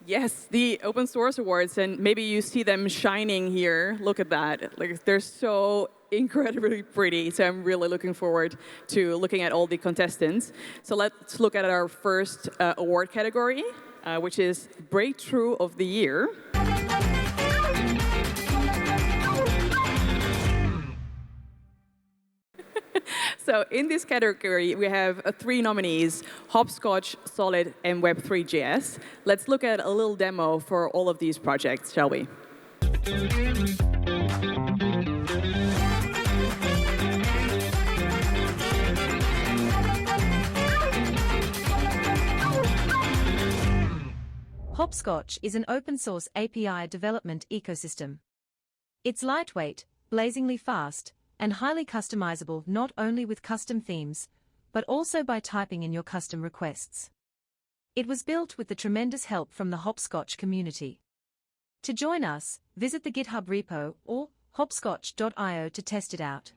Yes, the open source awards, and maybe you see them shining here. Look at that. Like, they're so incredibly pretty. So I'm really looking forward to looking at all the contestants. So let's look at our first award category, which is Breakthrough of the Year. So in this category, we have three nominees, Hopscotch, Solid, and Web3.js. Let's look at a little demo for all of these projects, shall we? Hopscotch is an open-source API development ecosystem. It's lightweight, blazingly fast, and highly customizable not only with custom themes, but also by typing in your custom requests. It was built with the tremendous help from the Hopscotch community. To join us, visit the GitHub repo or hopscotch.io to test it out.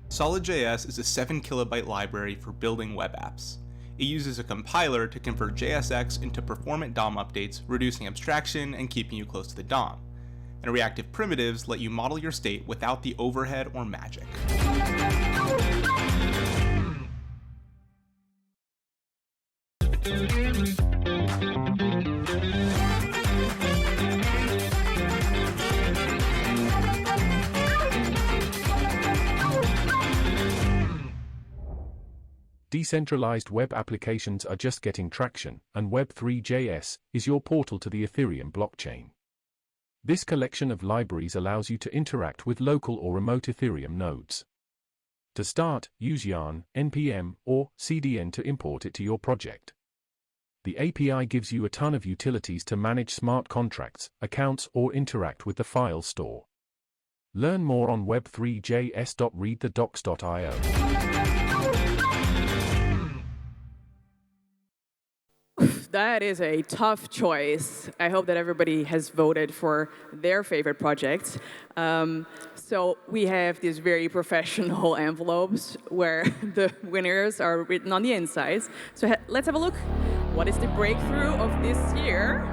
Solid.js is a 7 kilobyte library for building web apps. It uses a compiler to convert JSX into performant DOM updates, reducing abstraction and keeping you close to the DOM. And reactive primitives let you model your state without the overhead or magic. Decentralized web applications are just getting traction, and Web3.js is your portal to the Ethereum blockchain. This collection of libraries allows you to interact with local or remote Ethereum nodes. To start, use Yarn, NPM, or CDN to import it to your project. The API gives you a ton of utilities to manage smart contracts, accounts, or interact with the file store. Learn more on web3js.readthedocs.io. That is a tough choice. I hope that everybody has voted for their favorite projects. So we have these very professional envelopes where the winners are written on the insides. So let's have a look. What is the breakthrough of this year?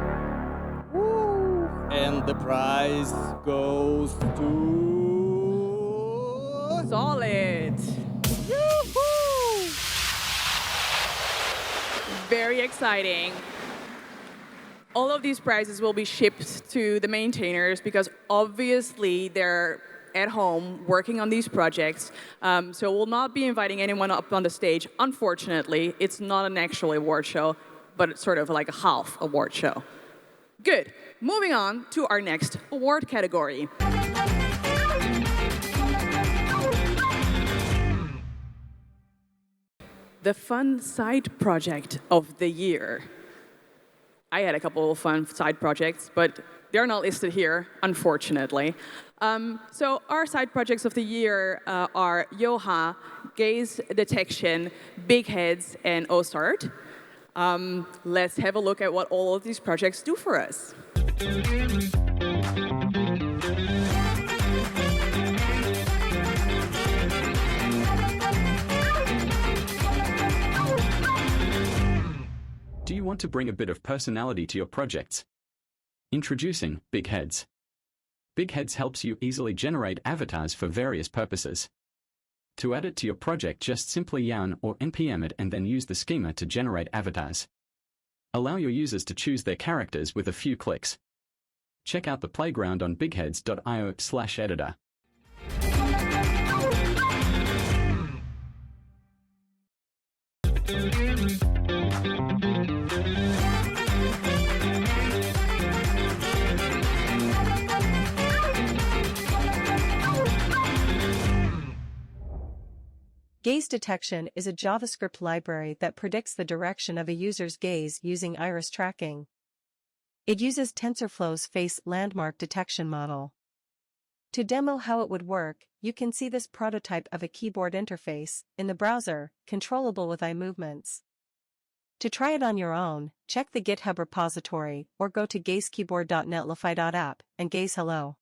Woo! And the prize goes to... Solid. Very exciting. All of these prizes will be shipped to the maintainers because obviously they're at home working on these projects. So we'll not be inviting anyone up on the stage. Unfortunately, it's not an actual award show, but it's sort of like a half award show. Good. Moving on to our next award category. The fun side project of the year. I had a couple of fun side projects, but they're not listed here, unfortunately. So our side projects of the year are Yoha, Gaze Detection, Big Heads, and OSART. Let's have a look at what all of these projects do for us. Do you want to bring a bit of personality to your projects? Introducing Big Heads. Big Heads helps you easily generate avatars for various purposes. To add it to your project, just simply yarn or npm it and then use the schema to generate avatars. Allow your users to choose their characters with a few clicks. Check out the playground on bigheads.io/editor. Gaze detection is a JavaScript library that predicts the direction of a user's gaze using iris tracking. It uses TensorFlow's face landmark detection model. To demo how it would work, you can see this prototype of a keyboard interface in the browser, controllable with eye movements. To try it on your own, check the GitHub repository or go to gazekeyboard.netlify.app and gaze hello.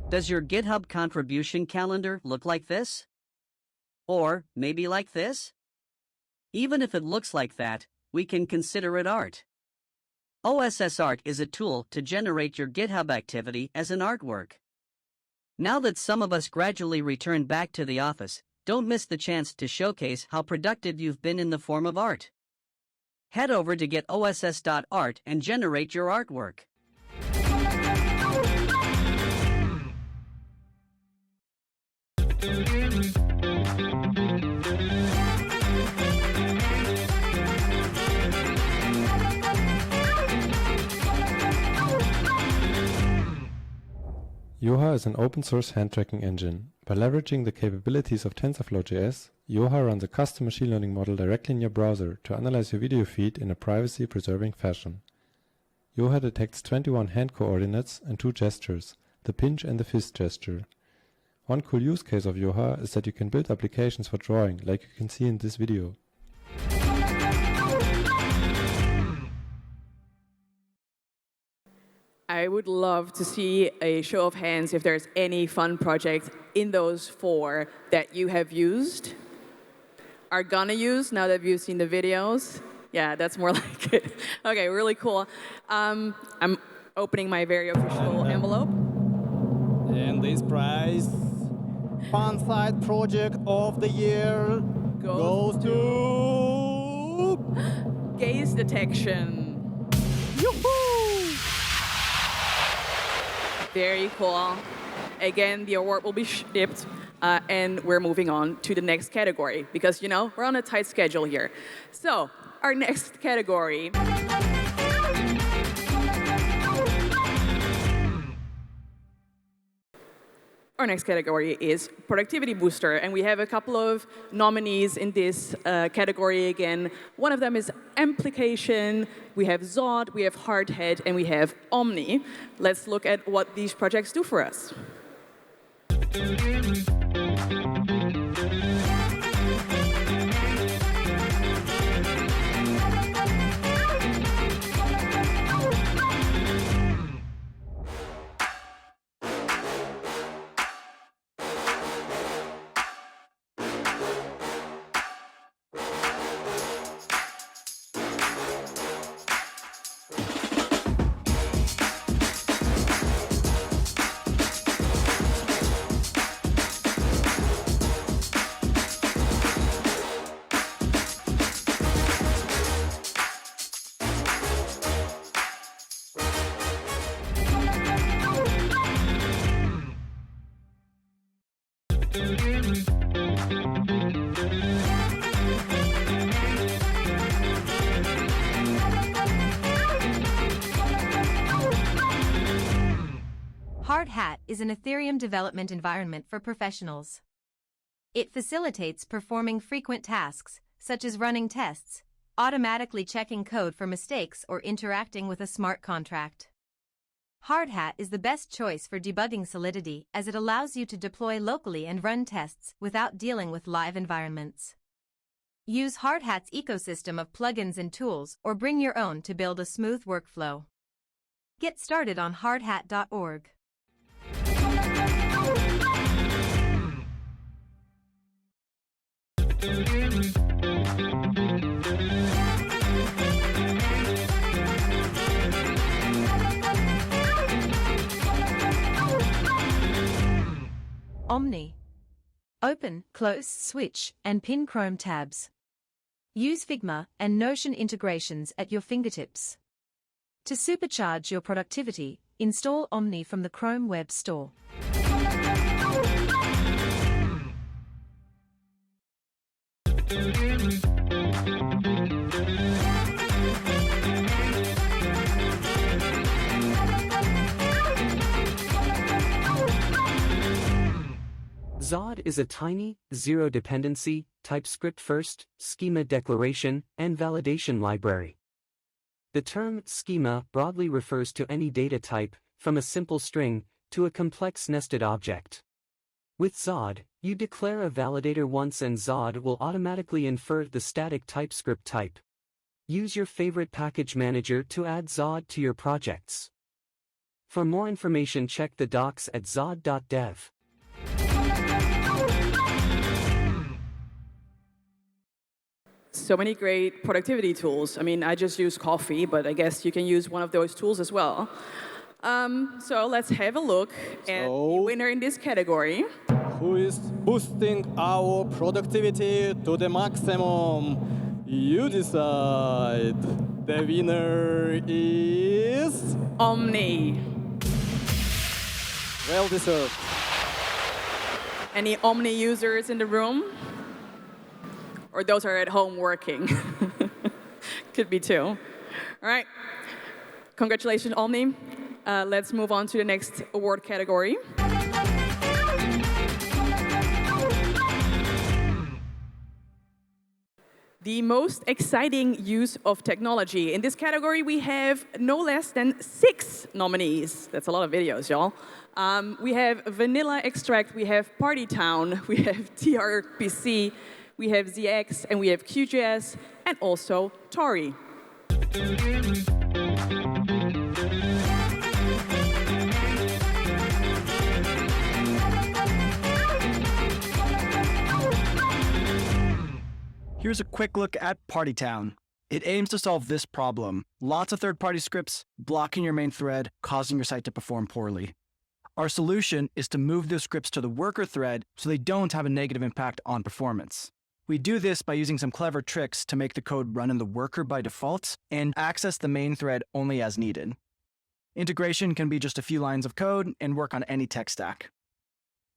Does your GitHub contribution calendar look like this? Or maybe like this? Even if it looks like that, we can consider it art. OSS Art is a tool to generate your GitHub activity as an artwork. Now that some of us gradually return back to the office, don't miss the chance to showcase how productive you've been in the form of art. Head over to getoss.art and generate your artwork. Yoha is an open-source hand-tracking engine. By leveraging the capabilities of TensorFlow.js, Yoha runs a custom machine learning model directly in your browser to analyze your video feed in a privacy-preserving fashion. Yoha detects 21 hand coordinates and 2 gestures, the pinch and the fist gesture. One cool use case of Yoha is that you can build applications for drawing, like you can see in this video. I would love to see a show of hands if there's any fun project in those 4 that you have used, are gonna use now that you've seen the videos. Yeah, that's more like it. Okay, really cool. I'm opening my very official envelope. And this prize, Fun Side Project of the Year, goes to Gaze detection. Yoo-hoo! Very cool. Again, the award will be shipped, and we're moving on to the next category because, you know, we're on a tight schedule here. So, our next category. Our next category is Productivity Booster, and we have a couple of nominees in this category again. One of them is Amplification, we have Zod, we have Hardhat, and we have Omni. Let's look at what these projects do for us. Hardhat is an Ethereum development environment for professionals. It facilitates performing frequent tasks, such as running tests, automatically checking code for mistakes, or interacting with a smart contract. Hardhat is the best choice for debugging Solidity as it allows you to deploy locally and run tests without dealing with live environments. Use Hardhat's ecosystem of plugins and tools or bring your own to build a smooth workflow. Get started on hardhat.org. Omni. Open, close, switch, and pin Chrome tabs. Use Figma and Notion integrations at your fingertips. To supercharge your productivity, install Omni from the Chrome Web Store. Zod is a tiny, zero-dependency, TypeScript-first, schema declaration, and validation library. The term schema broadly refers to any data type, from a simple string to a complex nested object. With Zod, you declare a validator once and Zod will automatically infer the static TypeScript type. Use your favorite package manager to add Zod to your projects. For more information, check the docs at zod.dev. So many great productivity tools. I mean, I just use Coffee, but I guess you can use one of those tools as well. So let's have a look at the winner in this category. Who is boosting our productivity to the maximum? You decide. The winner is... Omni. Well deserved. Any Omni users in the room? Or those are at home working? Could be too. All right. Congratulations, Omni. Let's move on to the next award category. The most exciting use of technology. In this category, we have no less than 6 nominees. That's a lot of videos, y'all. We have Vanilla Extract, we have Party Town, we have TRPC, we have ZX, and we have QJS, and also Tori. Here's a quick look at Party Town. It aims to solve this problem. Lots of third-party scripts blocking your main thread, causing your site to perform poorly. Our solution is to move those scripts to the worker thread so they don't have a negative impact on performance. We do this by using some clever tricks to make the code run in the worker by default and access the main thread only as needed. Integration can be just a few lines of code and work on any tech stack.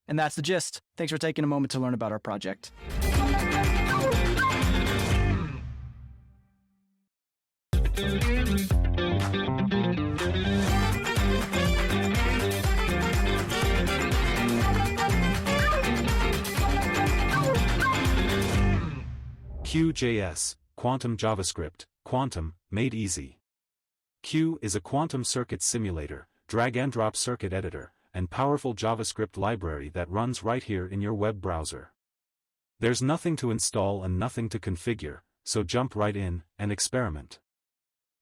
And that's the gist. Thanks for taking a moment to learn about our project. QJS, Quantum JavaScript, Quantum, made easy. Q is a quantum circuit simulator, drag-and-drop circuit editor, and powerful JavaScript library that runs right here in your web browser. There's nothing to install and nothing to configure, so jump right in and experiment.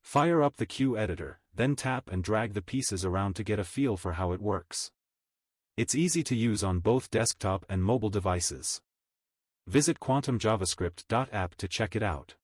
Fire up the Q editor, then tap and drag the pieces around to get a feel for how it works. It's easy to use on both desktop and mobile devices. Visit quantumjavascript.app to check it out.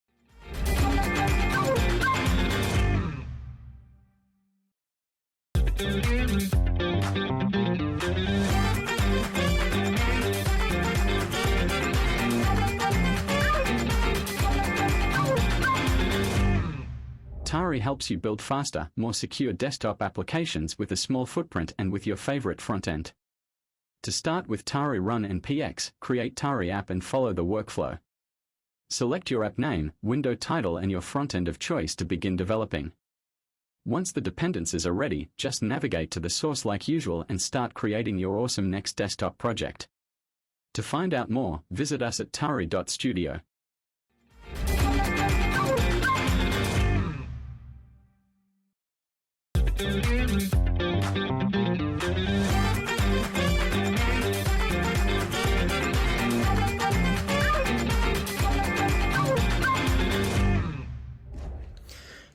Tari helps you build faster, more secure desktop applications with a small footprint and with your favorite front end. To start with Tari Run NPX, create Tari app and follow the workflow. Select your app name, window title and your front end of choice to begin developing. Once the dependencies are ready, just navigate to the source like usual and start creating your awesome next desktop project. To find out more, visit us at tari.studio.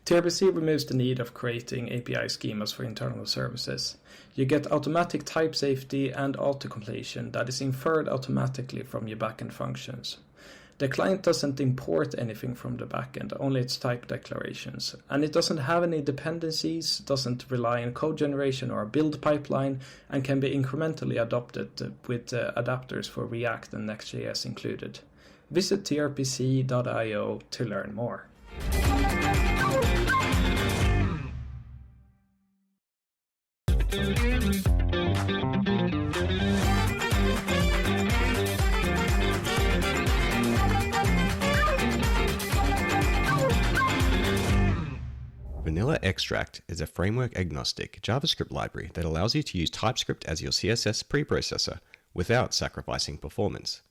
TRPC removes the need of creating API schemas for internal services. You get automatic type safety and auto-completion that is inferred automatically from your backend functions. The client doesn't import anything from the backend, only its type declarations. And it doesn't have any dependencies, doesn't rely on code generation or a build pipeline, and can be incrementally adopted with adapters for React and Next.js included. Visit trpc.io to learn more. Vanilla Extract is a framework-agnostic JavaScript library that allows you to use TypeScript as your CSS preprocessor without sacrificing performance.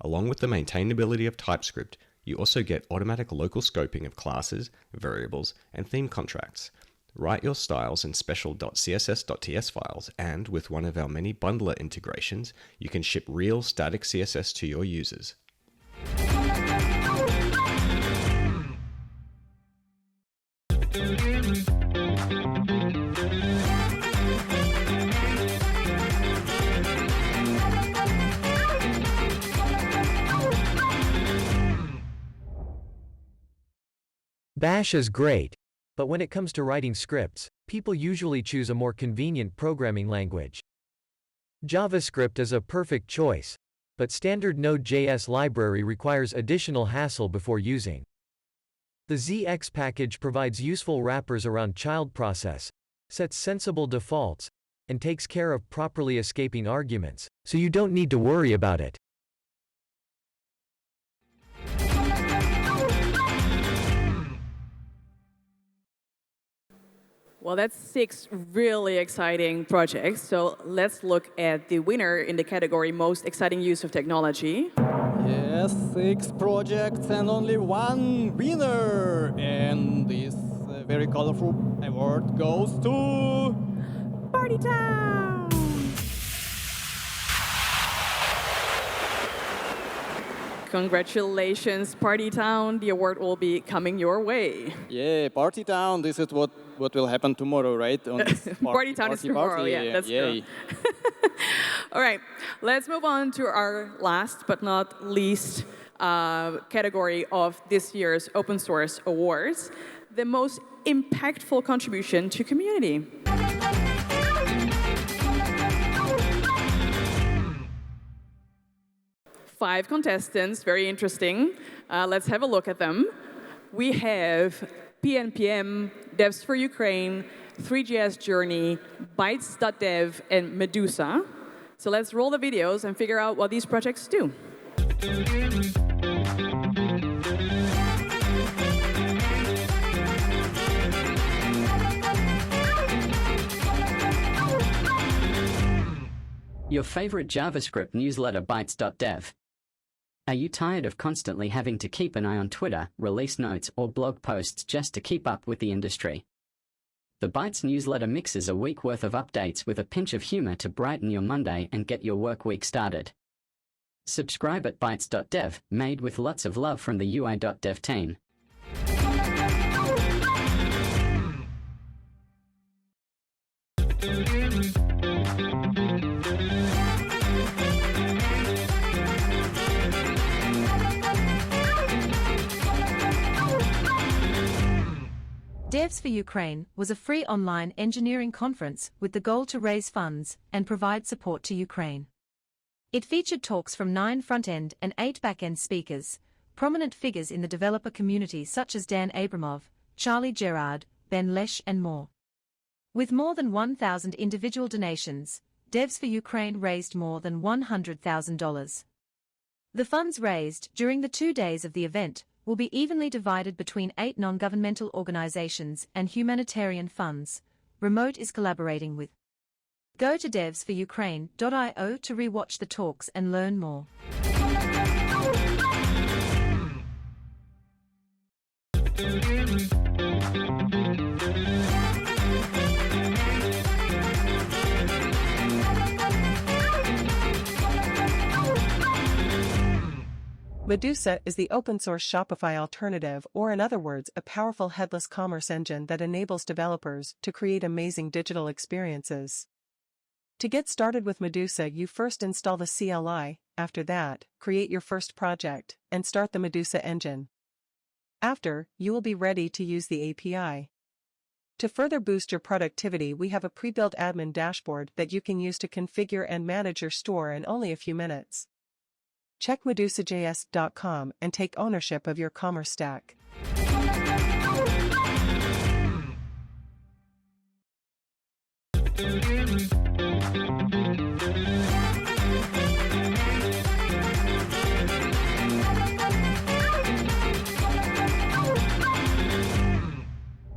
Along with the maintainability of TypeScript, you also get automatic local scoping of classes, variables, and theme contracts. Write your styles in special .css.ts files, and with one of our many bundler integrations, you can ship real static CSS to your users. Bash is great, but when it comes to writing scripts, people usually choose a more convenient programming language. JavaScript is a perfect choice, but standard Node.js library requires additional hassle before using. The ZX package provides useful wrappers around child process, sets sensible defaults, and takes care of properly escaping arguments, so you don't need to worry about it. Well, that's 6 really exciting projects. So let's look at the winner in the category Most Exciting Use of Technology. Yes, 6 projects and only 1 winner. And this very colorful award goes to Party Town! Congratulations, Party Town. The award will be coming your way. Yeah, Party Town. This is what will happen tomorrow, right? On this Party Town is tomorrow, yeah, that's true. All right, let's move on to our last but not least category of this year's Open Source Awards, the most impactful contribution to community. Five contestants, very interesting. Let's have a look at them. We have PNPM, Devs for Ukraine, 3JS Journey, Bytes.dev, and Medusa. So let's roll the videos and figure out what these projects do. Your favorite JavaScript newsletter Bytes.dev. Are you tired of constantly having to keep an eye on Twitter, release notes, or blog posts just to keep up with the industry? The Bytes newsletter mixes a week worth of updates with a pinch of humor to brighten your Monday and get your work week started. Subscribe at Bytes.dev, made with lots of love from the UI.dev team. Devs for Ukraine was a free online engineering conference with the goal to raise funds and provide support to Ukraine. It featured talks from 9 front-end and 8 back-end speakers, prominent figures in the developer community such as Dan Abramov, Charlie Gerard, Ben Lesh, and more. With more than 1,000 individual donations, Devs for Ukraine raised more than $100,000. The funds raised during the 2 days of the event will be evenly divided between 8 non-governmental organizations and humanitarian funds. Remote is collaborating with. Go to devsforukraine.io to rewatch the talks and learn more. Medusa is the open-source Shopify alternative, or in other words, a powerful headless commerce engine that enables developers to create amazing digital experiences. To get started with Medusa, you first install the CLI, after that, create your first project, and start the Medusa engine. After, you will be ready to use the API. To further boost your productivity, we have a pre-built admin dashboard that you can use to configure and manage your store in only a few minutes. Check medusajs.com and take ownership of your commerce stack.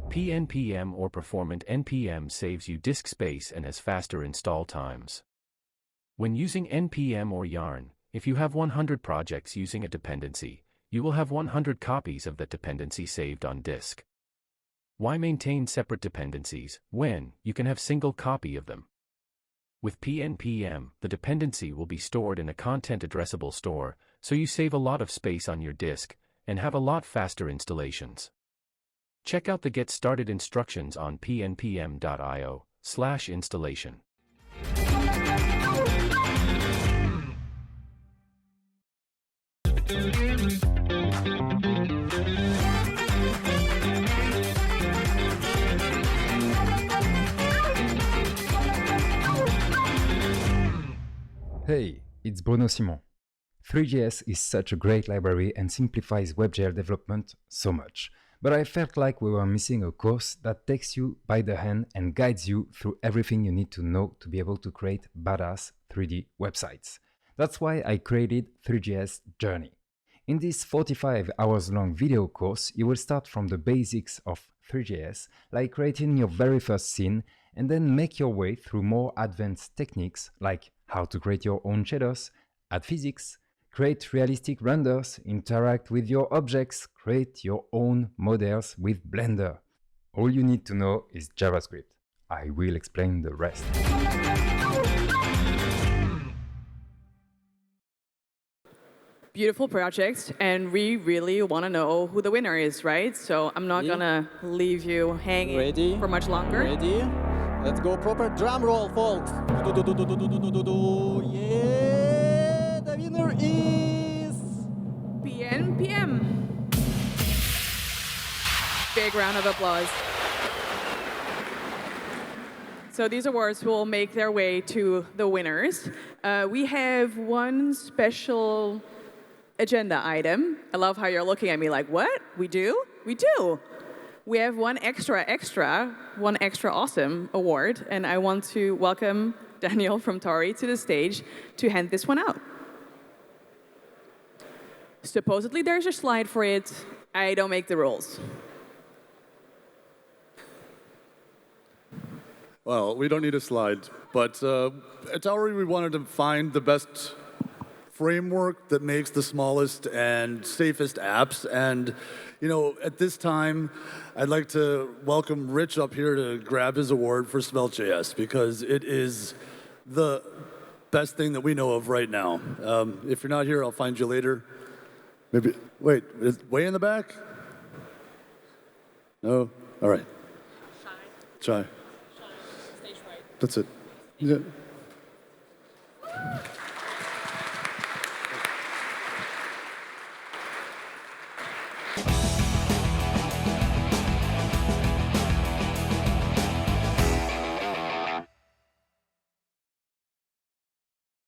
PNPM or Performant NPM saves you disk space and has faster install times. When using NPM or Yarn, if you have 100 projects using a dependency, you will have 100 copies of that dependency saved on disk. Why maintain separate dependencies when you can have single copy of them? With PNPM, the dependency will be stored in a content-addressable store, so you save a lot of space on your disk and have a lot faster installations. Check out the Get Started instructions on pnpm.io/installation. Hey, it's Bruno Simon. Three.js is such a great library and simplifies WebGL development so much. But I felt like we were missing a course that takes you by the hand and guides you through everything you need to know to be able to create badass 3D websites. That's why I created Three.js Journey. In this 45 hours long video course, you will start from the basics of Three.js, like creating your very first scene, and then make your way through more advanced techniques like how to create your own shaders, add physics, create realistic renders, interact with your objects, create your own models with Blender. All you need to know is JavaScript. I will explain the rest. Beautiful project, and we really want to know who the winner is, right? So I'm not gonna leave you hanging for much longer. Ready? Let's go proper drum roll, folks. Yeah, the winner is PNPM. Big round of applause. So these awards will make their way to the winners. We have one special agenda item. I love how you're looking at me like, what? We do? We do. We have one extra awesome award, and I want to welcome Daniel from Tori to the stage to hand this one out. Supposedly there's a slide for it. I don't make the rules. Well, we don't need a slide, but at Tori we wanted to find the best framework that makes the smallest and safest apps. And, you know, at this time, I'd like to welcome Rich up here to grab his award for Svelte.js, because it is the best thing that we know of right now. If you're not here, I'll find you later. Maybe, wait, is it way in the back? No? All right. Shy. That's it. Yeah.